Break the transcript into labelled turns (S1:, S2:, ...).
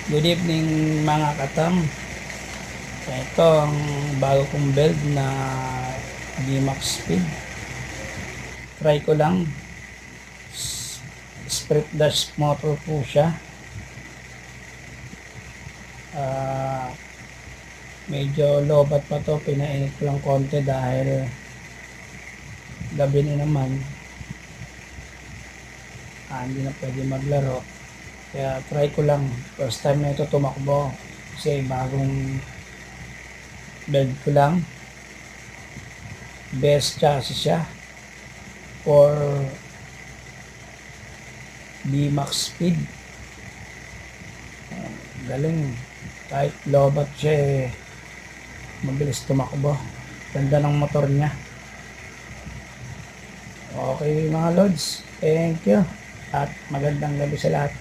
S1: Good evening mga katam. Ito ang bago kong build na D-Max Speed. Try ko lang. Split dash motor po siya. Medyo lobat pa to. Pinainit ko lang konti dahil gabi na naman. Hindi na pwede maglaro. Kaya try ko lang. First time na ito tumakbo. Kasi bagong build ko lang. Best chassis siya for D-Max Speed. Galing. Kahit lobat siya mabilis tumakbo. Ganda ng motor niya. Okay mga lods, thank you at magandang gabi sa lahat.